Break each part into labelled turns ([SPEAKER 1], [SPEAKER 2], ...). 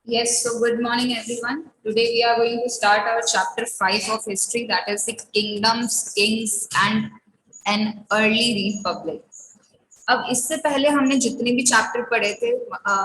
[SPEAKER 1] Yes, so good morning everyone. Today we are going to start our chapter 5 of history, that is the kingdoms, kings and an early republic. अब इससे पहले हमने जितने भी chapter पढ़े थे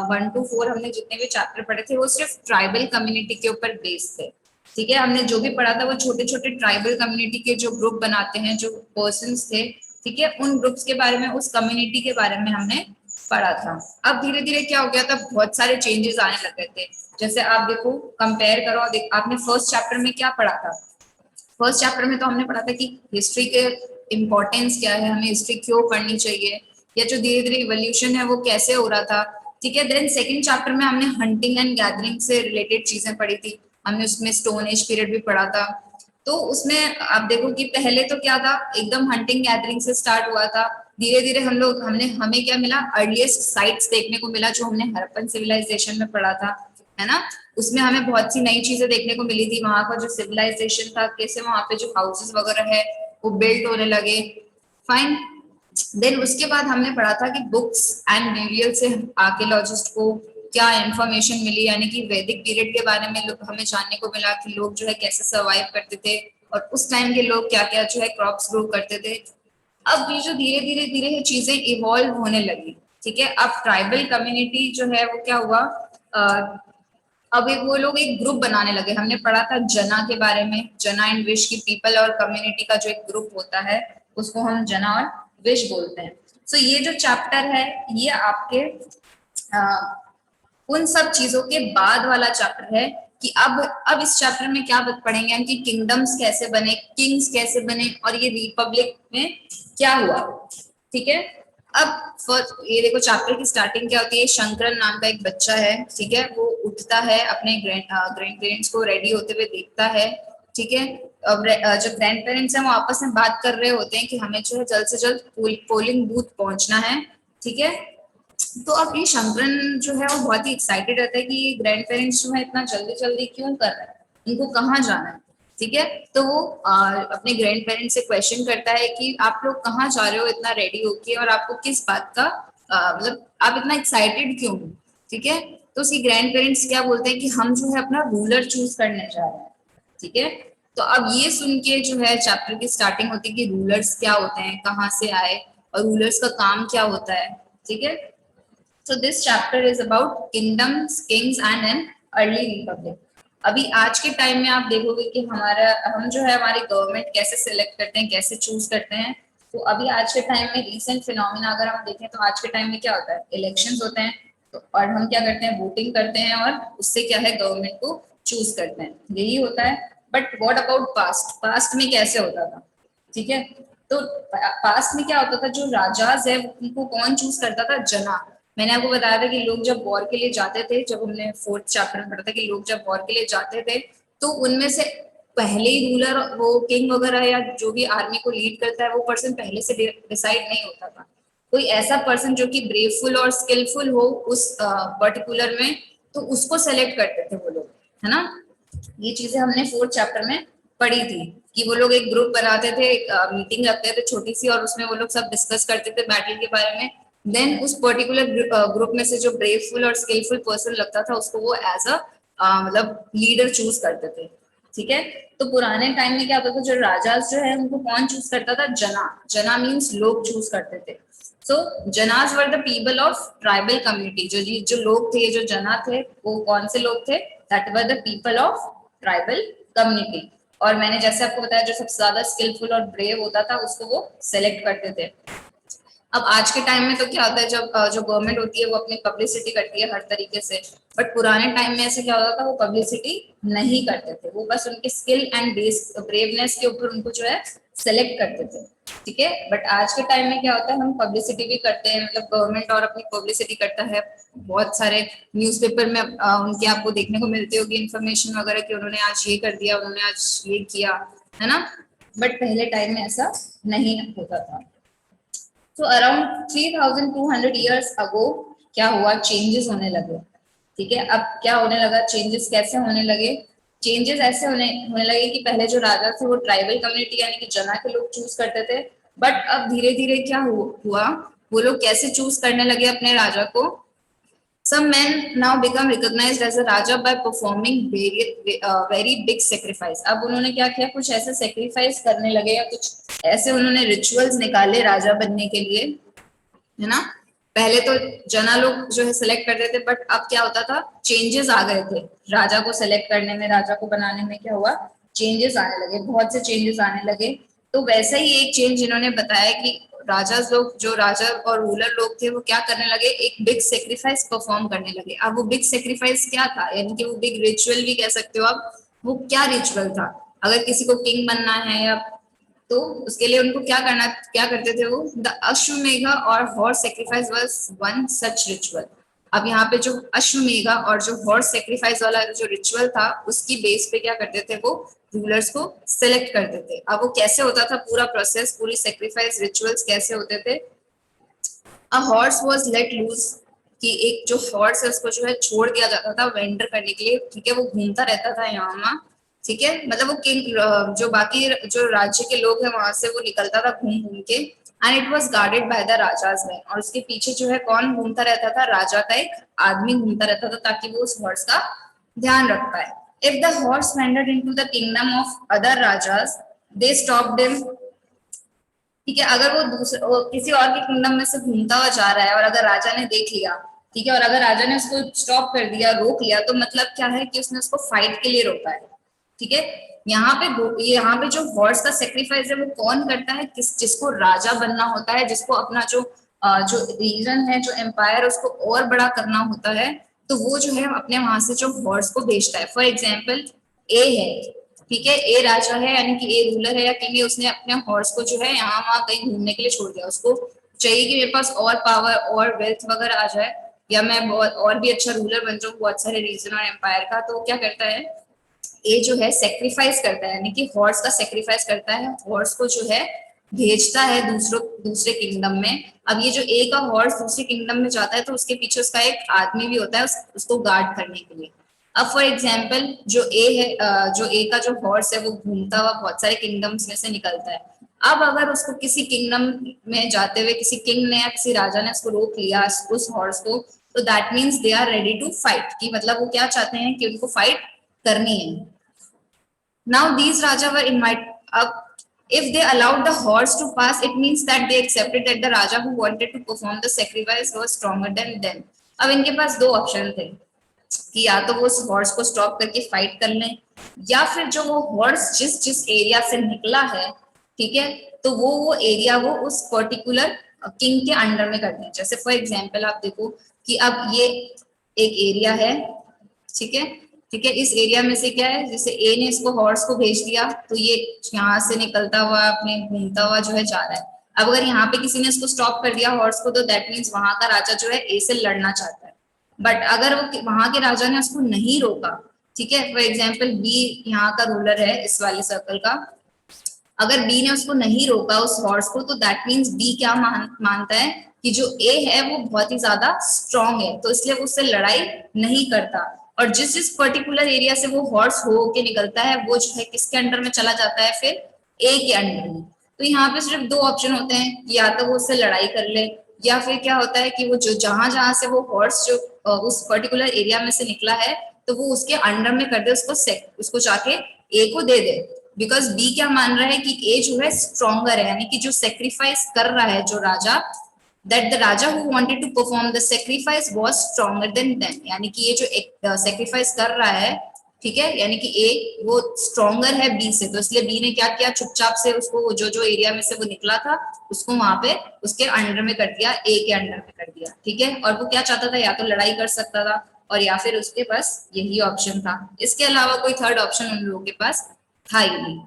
[SPEAKER 1] 1 to 4 हमने जितने भी चैप्टर पढ़े थे वो सिर्फ ट्राइबल कम्युनिटी के ऊपर बेस्ड थे। ठीक है, हमने जो भी पढ़ा था वो छोटे छोटे ट्राइबल कम्युनिटी के जो ग्रुप बनाते हैं, जो पर्सन्स थे, ठीक है, उन ग्रुप्स के बारे में, उस कम्युनिटी के बारे में हमने पढ़ा था। अब धीरे धीरे क्या हो गया था, बहुत सारे चेंजेस आने लग गए थे। जैसे आप देखो, कंपेयर करो, आपने फर्स्ट चैप्टर में क्या पढ़ा था? फर्स्ट चैप्टर में तो हमने पढ़ा था कि हिस्ट्री के इम्पोर्टेंस क्या है, हमें हिस्ट्री क्यों पढ़नी चाहिए, या जो धीरे धीरे इवोल्यूशन है वो कैसे हो रहा था। ठीक है, देन सेकंड चैप्टर में हमने हंटिंग एंड गैदरिंग से रिलेटेड चीजें पढ़ी थी। हमने उसमें स्टोन एज पीरियड भी पढ़ा था। तो उसमें आप देखो कि पहले तो क्या था, एकदम हंटिंग गैदरिंग से स्टार्ट हुआ था। धीरे धीरे हमें क्या मिला, अर्लीस्ट साइट्स देखने को मिला, जो हमने हड़प्पन सिविलाइजेशन में पढ़ा था, है ना। उसमें हमें बहुत सी नई चीजें देखने को मिली थी। वहां का जो सिविलाइजेशन था, कैसे वहां पे जो हाउसेस वगैरह है वो बिल्ड होने लगे। फाइन। देन उसके बाद हमने पढ़ा था कि बुक्स एंड ब्यूरियल से आर्कियोलॉजिस्ट को क्या इंफॉर्मेशन मिली, यानी कि वैदिक पीरियड के बारे में हमें जानने को मिला कि लोग जो है कैसे सर्वाइव करते थे, और उस टाइम के लोग क्या क्या जो है क्रॉप्स ग्रो करते थे। अब ये जो धीरे धीरे धीरे ये चीजें इवॉल्व होने लगी। ठीक है, अब ट्राइबल कम्युनिटी जो है वो क्या हुआ, अब वो लोग एक ग्रुप बनाने लगे। हमने पढ़ा था जना के बारे में, जना एंड विश की पीपल और कम्युनिटी का जो एक ग्रुप होता है उसको हम जना और विश बोलते हैं। सो ये जो चैप्टर है ये आपके उन सब चीजों के बाद वाला चैप्टर है कि अब इस चैप्टर में क्या पढ़ेंगे हम, कि किंगडम्स कैसे बने, किंग्स कैसे बने, और ये रिपब्लिक में क्या हुआ। ठीक है, अब फर्स्ट ये देखो, चैप्टर की स्टार्टिंग क्या होती है। शंकरन नाम का एक बच्चा है, ठीक है, वो उठता है, अपने ग्रैंड पेरेंट्स को रेडी होते हुए देखता है। ठीक है, अब जो ग्रैंड पेरेंट्स हैं वो आपस में बात कर रहे होते हैं कि हमें जो है जल्द से जल्द पोलिंग बूथ पहुंचना है। ठीक है, तो अब ये शंकरन जो है वो बहुत ही एक्साइटेड रहता है कि ये ग्रैंड पेरेंट्स जो है इतना जल्दी जल्दी क्यों कर रहे हैं, इनको कहाँ जाना है। ठीक है, तो वो अपने ग्रैंड पेरेंट्स से क्वेश्चन करता है कि आप लोग कहाँ जा रहे हो इतना रेडी होके, और आपको किस बात का मतलब आप इतना एक्साइटेड क्यों हो। ठीक है, तो उसकी ग्रैंड पेरेंट्स क्या बोलते हैं कि हम जो है अपना रूलर चूज करने जा रहे हैं। ठीक है, तो अब ये सुन के जो है चैप्टर की स्टार्टिंग होती है कि रूलर्स क्या होते हैं, कहाँ से आए, और रूलर्स का काम क्या होता है। ठीक है, so this chapter is about kingdoms, kings and an early republic. अभी आज के टाइम में आप देखोगे कि हम जो है हमारी गवर्नमेंट कैसे सिलेक्ट करते हैं, कैसे चूज करते हैं। तो अभी आज के टाइम में रिसेंट फिनोमिना अगर हम देखें तो आज के टाइम में क्या होता है, इलेक्शंस होते हैं, तो और हम क्या करते हैं, वोटिंग करते हैं, और उससे क्या है गवर्नमेंट को चूज करते हैं, यही होता है। But what about past, past में कैसे होता था? ठीक है, तो पास्ट में क्या होता था, जो राजाज है उनको कौन चूज करता था? जना। मैंने आपको बताया था कि लोग जब वॉर के लिए जाते थे, जब हमने फोर्थ चैप्टर में पढ़ा था कि लोग जब वॉर के लिए जाते थे तो उनमें से पहले ही रूलर, वो किंग वगैरह या जो भी आर्मी को लीड करता है, वो पर्सन पहले से डिसाइड नहीं होता था। कोई ऐसा पर्सन जो कि ब्रेवफुल और स्किलफुल हो उस पर्टिकुलर में, तो उसको सेलेक्ट करते थे वो लोग, है ना। ये चीजें हमने फोर्थ चैप्टर में पढ़ी थी कि वो लोग एक ग्रुप बनाते थे, एक मीटिंग रखते थे छोटी सी, और उसमें वो लोग सब डिस्कस करते थे बैटल के बारे में। देन उस पर्टिकुलर ग्रुप में से जो ब्रेवफुल और स्किलफुल पर्सन लगता था उसको वो एज अ मतलब लीडर चूज करते थे। ठीक है, तो पुराने टाइम में क्या होता था, जो राजाज जो है उनको कौन चूज करता था? जना। जना मीन्स लोग चूज करते थे। सो जनाज were the people of tribal community. जो लोग थे, जो जना थे, वो कौन से लोग थे? That were the people of tribal community. और मैंने जैसे आपको बताया, जो सबसे ज्यादा स्किलफुल और ब्रेव होता था उसको वो सेलेक्ट करते थे। अब आज के टाइम में तो क्या होता है, जब जो गवर्नमेंट होती है वो अपनी पब्लिसिटी करती है हर तरीके से। बट पुराने टाइम में ऐसे क्या होता था, वो पब्लिसिटी नहीं करते थे, वो बस उनके स्किल एंड ब्रेवनेस के ऊपर उनको जो है सेलेक्ट करते थे। ठीक है, बट आज के टाइम में क्या होता है, हम पब्लिसिटी भी करते हैं, मतलब गवर्नमेंट और अपनी पब्लिसिटी करता है। बहुत सारे न्यूज़पेपर में उनके आपको देखने को मिलती होगी इन्फॉर्मेशन वगैरह कि उन्होंने आज ये कर दिया, उन्होंने आज ये किया, है ना। बट पहले टाइम में ऐसा नहीं होता था। तो अराउंड 3200 ईयर्स अगो क्या हुआ, चेंजेस होने लगे। ठीक है, अब क्या होने लगा, चेंजेस कैसे होने लगे? चेंजेस ऐसे होने लगे कि पहले जो राजा थे वो ट्राइबल कम्युनिटी यानी कि जना के लोग चूज करते थे। बट अब धीरे धीरे क्या हुआ, वो लोग कैसे चूज करने लगे अपने राजा को? Some men now become recognized as a raja by performing very big sacrifice. अब उन्होंने क्या किया, कुछ ऐसे sacrifice करने लगे या कुछ ऐसे उन्होंने rituals निकाले राजा बनने के लिए, है ना। पहले तो जना लोग जो है सिलेक्ट करते थे, बट अब क्या होता था, चेंजेस आ गए थे राजा को सिलेक्ट करने में, राजा को बनाने में क्या हुआ, चेंजेस आने लगे, बहुत से चेंजेस आने लगे। तो वैसा ही एक चेंज इन्होंने बताया कि राजा लोग, जो राजा और रूलर लोग थे, वो क्या करने लगे, एक बिग सेक्रीफाइस परफॉर्म करने लगे। अब वो बिग सेक्रीफाइस क्या था, यानी कि वो बिग रिचुअल भी कह सकते हो आप। वो क्या रिचुअल था, अगर किसी को किंग बनना है या तो उसके लिए उनको क्या करते थे वो, द अश्वमेघ और horse sacrifice was one such ritual. अब यहाँ पे जो अश्वमेघ और जो हॉर्स सेक्रीफाइस वाला जो रिचुअल था, उसकी बेस पे क्या करते थे वो, रूलर्स को सिलेक्ट करते थे। अब वो कैसे होता था पूरा प्रोसेस, पूरी सेक्रीफाइस रिचुअल्स कैसे होते थे। A horse was let loose, कि एक जो हॉर्स है उसको जो है छोड़ दिया जाता था वेंडर करने के लिए, ठीक है, वो घूमता रहता था यहाँ वहाँ, ठीक है, मतलब वो किंग, जो बाकी जो राज्य के लोग हैं वहां से वो निकलता था घूम घूम के। And it was guarded by the rajas man, और उसके पीछे जो है कौन घूमता रहता था, राजा का एक आदमी घूमता रहता था, ताकि वो उस हॉर्स का ध्यान रख पाए। If the horse wondered into the kingdom of other rajas, they stopped him, ठीक है, अगर वो किसी और के किंगडम में से घूमता हुआ जा रहा है और अगर राजा ने देख लिया, ठीक है, और अगर राजा ने उसको स्टॉप कर दिया, रोक लिया, तो मतलब क्या है कि उसने उसको फाइट के लिए रोका है, ठीक है। यहाँ पे जो हॉर्स का सेक्रीफाइस है वो कौन करता है, जिसको राजा बनना होता है, जिसको अपना जो रीजन है, जो एम्पायर, उसको और बड़ा करना होता है, तो वो जो है अपने वहां से जो हॉर्स को भेजता है। फॉर एग्जाम्पल ए है, ठीक है, ए राजा है, यानी कि ए रूलर है या किंग है, उसने अपने हॉर्स को जो है यहाँ वहां कहीं घूमने के लिए छोड़ दिया। उसको चाहिए कि मेरे पास और पावर और वेल्थ वगैरह आ जाए, या मैं बहुत और भी अच्छा रूलर बन जाऊँ बहुत सारे रीजन और एम्पायर का, तो क्या करता है, ये जो है सेक्रीफाइस करता है, यानी कि हॉर्स का सेक्रीफाइस करता है, हॉर्स को जो है भेजता है दूसरे किंगडम में। अब ये जो ए का हॉर्स दूसरे किंगडम में जाता है, तो उसके पीछे उसका एक आदमी भी होता है उसको गार्ड करने के लिए। अब फॉर एग्जाम्पल जो ए है, जो ए का जो हॉर्स है वो घूमता हुआ बहुत सारे किंगडम्स में से निकलता है। अब अगर उसको किसी किंगडम में जाते हुए किसी किंग ने या किसी राजा ने उसको रोक लिया, उस हॉर्स को, तो that means they are ready to fight, कि मतलब वो क्या चाहते हैं कि उनको फाइट करनी है। Now these Raja were invited up. If they allowed the horse to pass, it means that they accepted that the Raja who wanted to perform the sacrifice was stronger than them. अब इनके पास दो option थे कि या तो वो उस horse को स्टॉप करके फाइट कर लें, या फिर जो वो हॉर्स जिस जिस एरिया से निकला है, ठीक है, तो वो एरिया वो उस पर्टिकुलर किंग के अंडर में कर दें। जैसे फॉर एग्जाम्पल आप देखो कि अब ये एक एरिया है, ठीक है, ठीक है, इस एरिया में से क्या है, जैसे ए ने इसको हॉर्स को भेज दिया, तो ये यहाँ से निकलता हुआ अपने घूमता हुआ जो है जा रहा है। अब अगर यहाँ पे किसी ने इसको स्टॉप कर दिया हॉर्स को, तो दैट मीन्स वहां का राजा जो है ए से लड़ना चाहता है। बट अगर वो वहां के राजा ने उसको नहीं रोका, ठीक है, फॉर एग्जाम्पल बी यहाँ का रूलर है इस वाले सर्कल का, अगर बी ने उसको नहीं रोका उस हॉर्स को, तो दैट मीन्स बी क्या मानता है कि जो ए है वो बहुत ही ज्यादा स्ट्रॉन्ग है, तो इसलिए वो उससे लड़ाई नहीं करता। और जिस जिस पर्टिकुलर एरिया से वो हॉर्स हो के निकलता है, वो जो है किसके अंडर में चला जाता है, फिर ए के अंडर में। तो यहाँ पे सिर्फ दो ऑप्शन होते हैं, या तो वो उससे लड़ाई कर ले, या फिर क्या होता है कि वो जो जहां जहां से वो हॉर्स जो उस पर्टिकुलर एरिया में से निकला है, तो वो उसके अंडर में कर दे, उसको जाके ए को दे दे। बिकॉज बी क्या मान रहा है कि ए जो है स्ट्रॉन्गर है, यानी कि जो सेक्रीफाइस कर रहा है जो राजा, that the raja who wanted to perform the sacrifice was stronger than them, यानी कि ये जो एक सेक्रीफाइस कर रहा है, ठीक है, यानी कि ए वो स्ट्रॉन्गर है बी से, तो इसलिए बी ने क्या किया, चुपचाप से उसको जो जो एरिया में से वो निकला था उसको वहां पे उसके अंडर में कर दिया, ए के अंडर में कर दिया, ठीक है। और वो क्या चाहता था, या तो लड़ाई कर सकता था, और या फिर उसके पास यही ऑप्शन था, इसके अलावा कोई थर्ड ऑप्शन उन लोगों के पास था ही नहीं।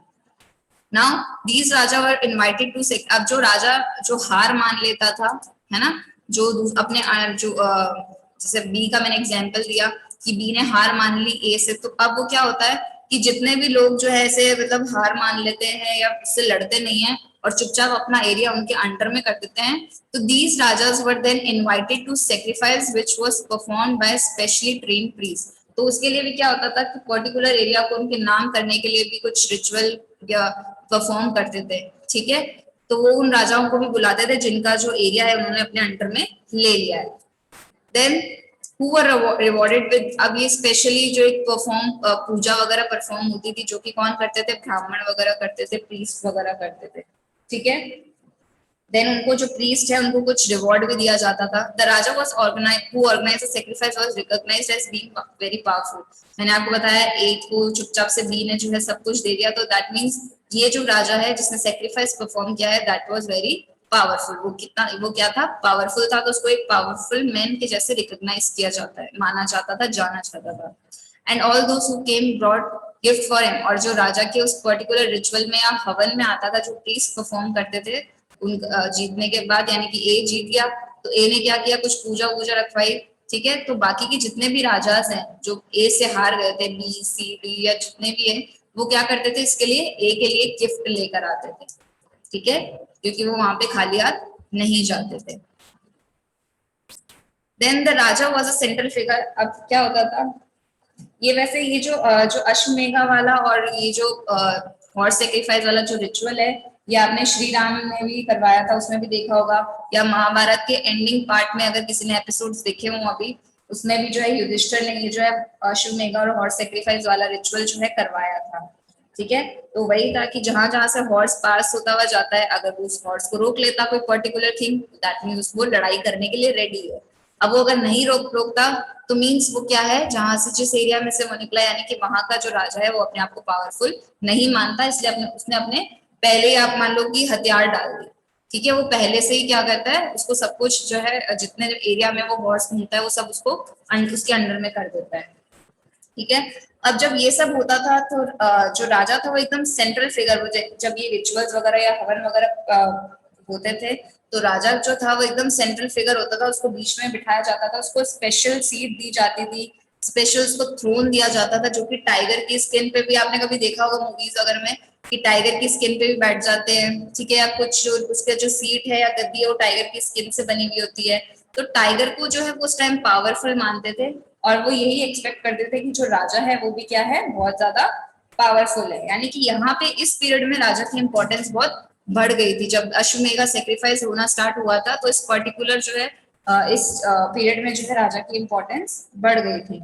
[SPEAKER 1] Now these raja were invited to, अब जो राजा जो हार मान लेता था, है ना, जो अपने जो जैसे बी का मैंने एग्जांपल दिया कि बी ने हार मान ली ए से, तो अब वो क्या होता है कि जितने भी लोग जो है ऐसे मतलब हार मान लेते हैं या उससे लड़ते नहीं है और चुपचाप अपना एरिया उनके अंडर में कर देते हैं, तो these rajas were then invited to sacrifice which was performed by specially trained priest. तो उसके लिए भी क्या होता था कि पर्टिकुलर एरिया को उनके नाम करने के लिए भी कुछ रिचुअल या परफॉर्म करते थे, ठीक है। तो वो उन राजाओं को भी बुलाते थे जिनका जो एरिया है उन्होंने अपने अंडर में ले लिया है। Then who were rewarded with, अब ये स्पेशली जो एक पूजा वगैरह परफॉर्म होती थी, जो कि कौन करते थे, ब्राह्मण वगैरह करते थे, प्रीस्ट वगैरह करते थे, ठीक है। देन उनको जो प्रीस्ट है उनको कुछ रिवॉर्ड भी दिया जाता था। The raja was organise sacrifice was recognised as being very powerful. मैंने आपको बताया एक को चुपचाप से बी ने जो है सब कुछ दे दिया, तो दैट मींस ये जो राजा है जिसने सेक्रीफाइस परफॉर्म किया है दैट वाज वेरी पावरफुल। वो क्या था, पावरफुल था, तो उसको एक पावरफुल मैन के जैसे रिकॉग्नाइज किया जाता है, माना जाता था, जाना जाता था। And all those who came brought gift for him, और जो राजा के उस पर्टिकुलर रिचुअल में या हवन में आता था, जो प्रीस्ट परफॉर्म करते थे उन जीतने के बाद, यानी कि ए जीत गया तो ए ने क्या किया, कुछ पूजा वूजा रखवाई, ठीक है। तो बाकी के जितने भी राजास हैं जो ए से हार गए थे, बी सी डी या जितने भी हैं, वो क्या करते थे, इसके लिए ए के लिए गिफ्ट लेकर आते थे, ठीक है, क्योंकि वो वहां पे खाली हाथ नहीं जाते थे। Then the raja was a central figure. अब क्या होता था, ये वैसे ये जो अश्वमेधा वाला और ये जो हॉर्स सेक्रीफाइस वाला जो रिचुअल है, ये आपने श्री राम ने भी करवाया था, उसमें भी देखा होगा, या महाभारत के एंडिंग पार्ट में अगर किसी ने एपिसोड्स देखे हो अभी, उसमें भी जो है युधिष्ठिर ने ये जो है अश्वमेधा और हॉर्स सेक्रीफाइस वाला रिचुअल जो है करवाया था, ठीक है। तो वही था कि जहां जहां से हॉर्स पास होता हुआ जाता है, अगर वो उस हॉर्स को रोक लेता कोई पर्टिकुलर थिंग, दैट मीन्स वो लड़ाई करने के लिए रेडी है। अब वो अगर नहीं रोकता तो मीन्स वो क्या है, जहां से जिस एरिया में से वो निकला, यानी कि वहां का जो राजा है वो अपने आप को पावरफुल नहीं मानता, इसलिए उसने अपने पहले ही आप मान लो कि हथियार डाल दिए, ठीक है। वो पहले से ही क्या करता है, उसको सब कुछ जो है जितने एरिया में वो हॉर्स घूमता है वो सब उसको उसके अंडर में कर देता है, ठीक है। अब जब ये सब होता था तो जो राजा था वो एकदम सेंट्रल फिगर, जब ये रिचुअल्स वगैरह या हवन वगैरह होते थे, तो राजा जो था वो एकदम सेंट्रल फिगर होता था, उसको बीच में बिठाया जाता था, उसको स्पेशल सीट दी जाती थी, स्पेशल उसको थ्रोन दिया जाता था, जो कि टाइगर की स्किन पे भी आपने कभी देखा होगा मूवीज वगैरह में, कि टाइगर की स्किन पे भी बैठ जाते हैं, ठीक है, या कुछ जो उसके जो सीट है या गद्दी है वो टाइगर की स्किन से बनी हुई होती है। तो टाइगर को जो है वो उस टाइम पावरफुल मानते थे, और वो यही एक्सपेक्ट करते थे कि जो राजा है वो भी क्या है, बहुत ज्यादा पावरफुल है। यानी कि यहाँ पे इस पीरियड में राजा की इंपॉर्टेंस बहुत बढ़ गई थी। जब अश्वमेधा सेक्रीफाइस होना स्टार्ट हुआ था तो इस पर्टिकुलर जो है इस पीरियड में जो है राजा की इंपॉर्टेंस बढ़ गई थी,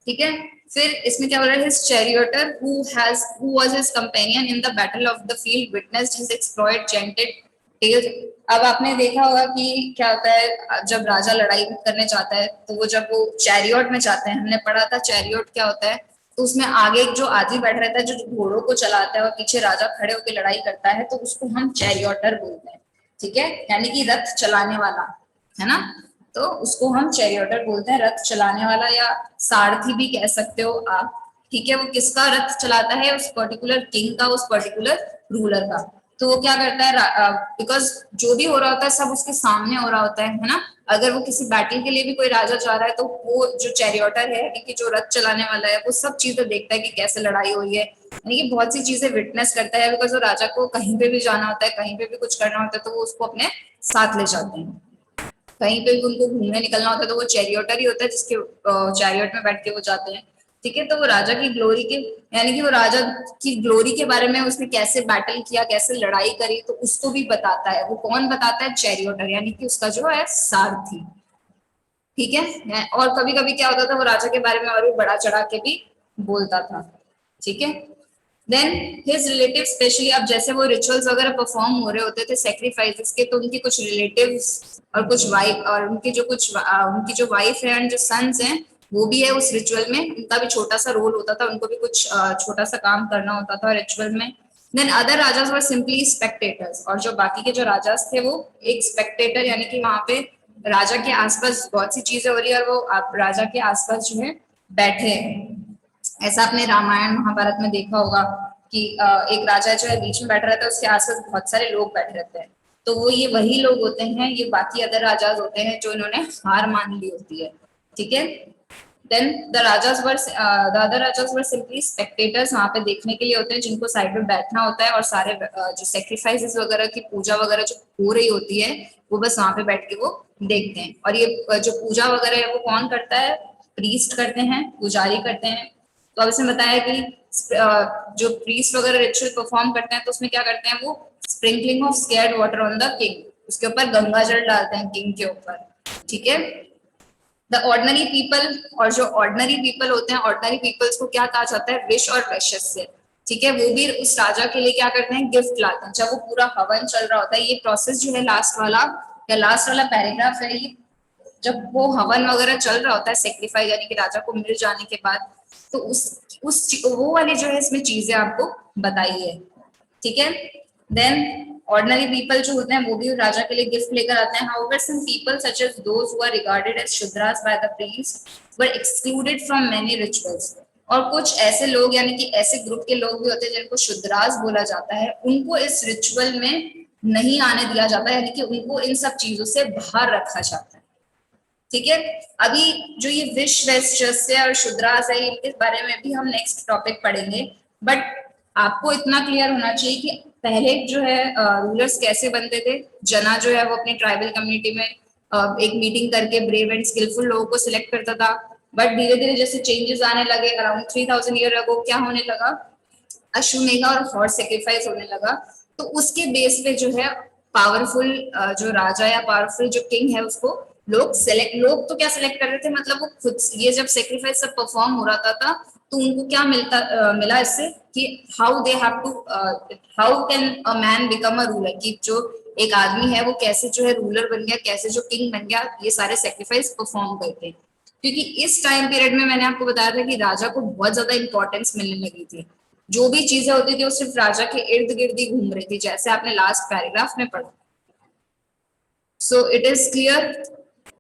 [SPEAKER 1] ठीक है। फिर इसमें क्या हो रहा है, his charioteer who was his companion in the battle of the field witnessed his exploit chanted tales. अब आपने देखा होगा कि क्या होता है जब राजा लड़ाई करने जाता है, तो वो जब वो चैरियट में जाते हैं, हमने पढ़ा था चैरियट क्या होता है, तो उसमें आगे एक जो आदमी बैठ रहता है जो घोड़ों को चलाता है और पीछे राजा खड़े होकर लड़ाई करता है, तो उसको हम चैरियटर बोलते हैं, ठीक है, यानी कि रथ चलाने वाला, है ना। तो उसको हम चैरियटर बोलते हैं, रथ चलाने वाला, या सारथी भी कह सकते हो आप, ठीक है। वो किसका रथ चलाता है, उस पर्टिकुलर किंग का, उस पर्टिकुलर रूलर का। तो वो क्या करता है, बिकॉज जो भी हो रहा होता है सब उसके सामने हो रहा होता है ना। अगर वो किसी बैटल के लिए भी कोई राजा जा रहा है तो वो जो चैरियटर है, यानी कि जो रथ चलाने वाला है, वो सब चीजें देखता है कि कैसे लड़ाई हुई है, यानी कि बहुत सी चीजें विटनेस करता है, बिकॉज वो राजा को कहीं पे भी जाना होता है, कहीं पे भी कुछ करना होता है, तो वो उसको अपने साथ ले जाते हैं। कहीं पे भी उनको घूमने निकलना होता है तो वो चैरियटर ही होता है जिसके चैरियट में बैठ के वो जाते हैं, ठीक है। तो वो राजा की ग्लोरी के, यानी कि वो राजा की ग्लोरी के बारे में, उसने कैसे बैटल किया, कैसे लड़ाई करी, तो उसको भी बताता है। वो कौन बताता है, चैरियटर, यानी कि उसका जो है सारथी, ठीक है। और कभी कभी क्या होता था, वो राजा के बारे में और भी बड़ा चढ़ा के भी बोलता था, ठीक है। देन हिज रिलेटिव, स्पेशली अब जैसे वो रिचुअल्स वगैरह परफॉर्म हो रहे होते थे सेक्रीफाइसेस के, तो उनके कुछ रिलेटिव्स और कुछ वाइफ, और उनकी जो उनकी जो वाइफ है एंड जो सन्स हैं वो भी है उस रिचुअल में, उनका भी छोटा सा रोल होता था, उनको भी कुछ छोटा सा काम करना होता था रिचुअल में। Then other rajas were simply spectators, और जो बाकी के जो राजास थे वो एक स्पेक्टेटर, यानी कि वहां पे राजा के आसपास बहुत सी चीजें हो रही है और वो आप राजा के आसपास जो है बैठे हैं। ऐसा आपने रामायण महाभारत में देखा होगा कि एक राजा जो है बीच में बैठा रहता है, उसके आसपास बहुत सारे लोग बैठे रहते हैं, तो वो ये वही लोग होते हैं, ये बाकी अदर राजा होते हैं जो इन्होंने हार मान ली होती है, ठीक है। Then the other rajas were simply spectators, वहां पे देखने के लिए होते हैं, जिनको साइड में बैठना होता है, और सारे जो सेक्रीफाइसेस वगैरह की पूजा वगैरह जो हो रही होती है वो बस वहां पे बैठ के वो देखते हैं। और ये जो पूजा वगैरह है वो कौन करता है, प्रीस्ट करते हैं, पुजारी करते हैं। तो अब इसमें बताया कि जो प्रीस्ट वगैरह रिचुअल परफॉर्म करते हैं तो उसमें क्या करते हैं, वो sprinkling of scared water on the king, उसके ऊपर गंगा जल डालते हैं किंग के ऊपर, ठीक है। द ऑर्डिनरी पीपल, और जो ऑर्डिनरी पीपल होते हैं, ऑर्डिनरी पीपल्स को क्या कहा जाता है, विश और वैश्य, ठीक है। वो भी उस राजा के लिए क्या करते हैं, गिफ्ट लाते हैं। जब वो पूरा हवन चल रहा होता है, ये प्रोसेस जो है लास्ट वाला या लास्ट वाला पैराग्राफ है, ये जब वो हवन वगैरह चल रहा होता है, सेक्रीफाई यानी कि राजा को मिल जाने के बाद, तो उस वो वाली जो है इसमें चीजें आपको बताई है, ठीक है। देन ऑर्डिनरी पीपल जो होते हैं वो भी राजा के लिए गिफ्ट लेकर आते हैं। However some people such as those who are regarded as shudras by the priest were excluded from many rituals. और कुछ ऐसे लोग यानी कि ऐसे ग्रुप के लोग भी होते हैं जिनको शूद्रास बोला जाता है, उनको इस रिचुअल में नहीं आने दिया जाता, यानी कि उनको इन सब चीजों से बाहर रखा जाता है, ठीक है। अभी जो ये विश वैश्य और शूद्रास है, इनके बारे में भी हम नेक्स्ट टॉपिक पढ़ेंगे। बट आपको इतना क्लियर होना चाहिए कि पहले जो है रूलर्स कैसे बनते थे। जना जो है वो अपनी ट्राइबल कम्युनिटी में एक मीटिंग करके ब्रेव एंड स्किलफुल लोगों को सिलेक्ट करता था। बट धीरे धीरे जैसे चेंजेस आने लगे, अराउंड 3000 ईयर अगो क्या होने लगा, अश्वमेधा और हॉर्स सेक्रीफाइस होने लगा। तो उसके बेस पे जो है पावरफुल जो राजा या पावरफुल जो किंग है उसको लोग तो क्या सिलेक्ट कर रहे थे, मतलब वो खुद ये जब सेक्रीफाइस सब परफॉर्म हो रहा था तो उनको क्या मिला इससे कि how they have to how can a man become a ruler, कि जो एक आदमी है वो कैसे जो है रूलर बन गया, कैसे जो किंग बन गया, ये सारे सेक्रीफाइस परफॉर्म करते हैं। क्योंकि इस टाइम पीरियड में मैंने आपको बताया था कि राजा को बहुत ज्यादा इंपॉर्टेंस मिलने लगी थी। जो भी चीजें होती थी वो सिर्फ राजा के इर्द गिर्द ही घूम रही थी, जैसे आपने लास्ट पैराग्राफ में पढ़ा। So it is clear.